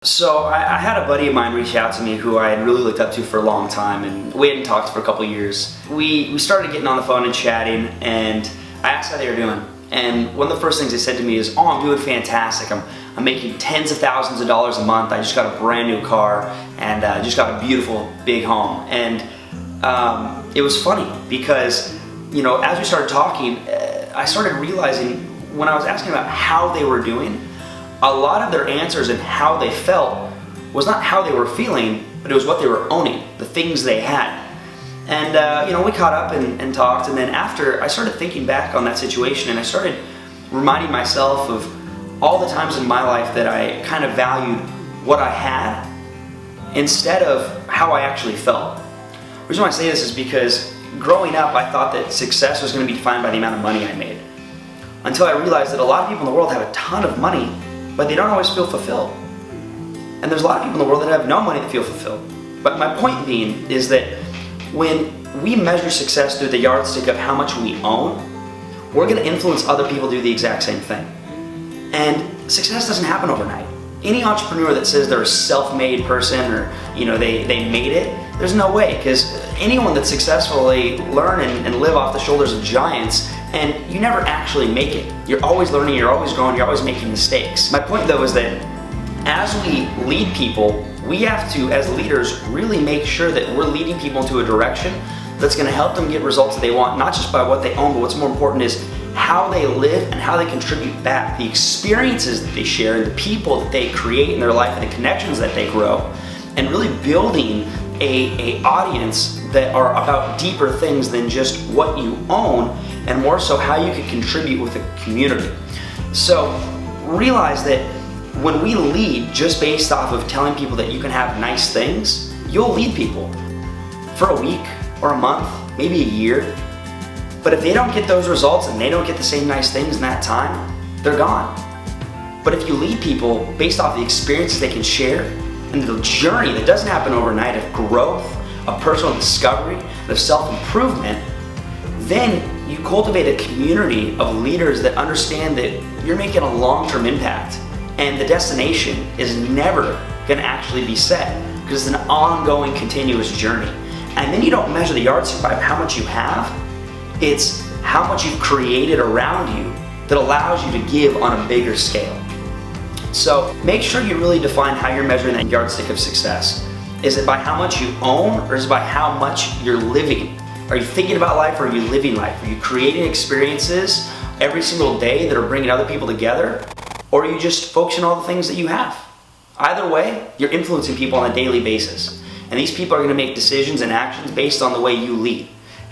So I had a buddy of mine reach out to me who I had really looked up to for a long time, and we hadn't talked for a couple years. We started getting on the phone and chatting, and I asked how they were doing. And one of the first things they said to me is, "Oh, I'm doing fantastic. I'm making tens of thousands of dollars a month. I just got a brand new car, and just got a beautiful big home." And it was funny because, you know, as we started talking, I started realizing when I was asking about how they were doing, a lot of their answers and how they felt was not how they were feeling, but it was what they were owning, the things they had. And you know, we caught up and talked, and then after I started thinking back on that situation, and I started reminding myself of all the times in my life that I kind of valued what I had instead of how I actually felt. The reason why I say this is because growing up, I thought that success was going to be defined by the amount of money I made, until I realized that a lot of people in the world have a ton of money, but they don't always feel fulfilled. And there's a lot of people in the world that have no money that feel fulfilled. But my point being is that when we measure success through the yardstick of how much we own, we're going to influence other people to do the exact same thing. And success doesn't happen overnight. Any entrepreneur that says they're a self-made person, or you know they made it, there's no way, because anyone that's successfully learn and live off the shoulders of giants, and you never actually make it. You're always learning, you're always growing, you're always making mistakes. My point though is that as we lead people, we have to, as leaders, really make sure that we're leading people into a direction that's going to help them get results that they want, not just by what they own, but what's more important is how they live and how they contribute back, the experiences that they share, and the people that they create in their life, and the connections that they grow, and really building a audience that are about deeper things than just what you own, and more so how you can contribute with a community. So realize that when we lead just based off of telling people that you can have nice things, you'll lead people for a week or a month, maybe a year. But if they don't get those results and they don't get the same nice things in that time, they're gone. But if you lead people based off the experiences they can share and the journey that doesn't happen overnight of growth, of personal discovery, of self-improvement, then you cultivate a community of leaders that understand that you're making a long-term impact, and the destination is never going to actually be set, because it's an ongoing, continuous journey. And then you don't measure the yardstick by how much you have, it's how much you've created around you that allows you to give on a bigger scale. So make sure you really define how you're measuring that yardstick of success. Is it by how much you own, or is it by how much you're living? Are you thinking about life, or are you living life? Are you creating experiences every single day that are bringing other people together? Or are you just focusing on all the things that you have? Either way, you're influencing people on a daily basis. And these people are going to make decisions and actions based on the way you lead.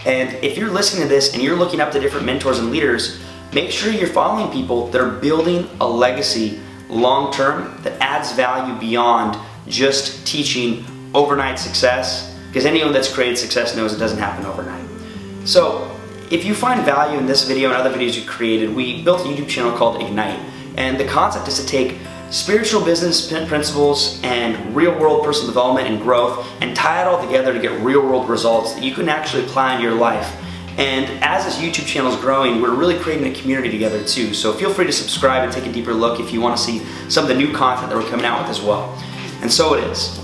And if you're listening to this and you're looking up to different mentors and leaders, make sure you're following people that are building a legacy long-term that adds value beyond just teaching overnight success, because anyone that's created success knows it doesn't happen overnight. So if you find value in this video and other videos you created, we built a YouTube channel called Ignite. And the concept is to take spiritual business principles and real-world personal development and growth and tie it all together to get real-world results that you can actually apply in your life. And as this YouTube channel is growing, we're really creating a community together too. So feel free to subscribe and take a deeper look if you want to see some of the new content that we're coming out with as well. And so it is.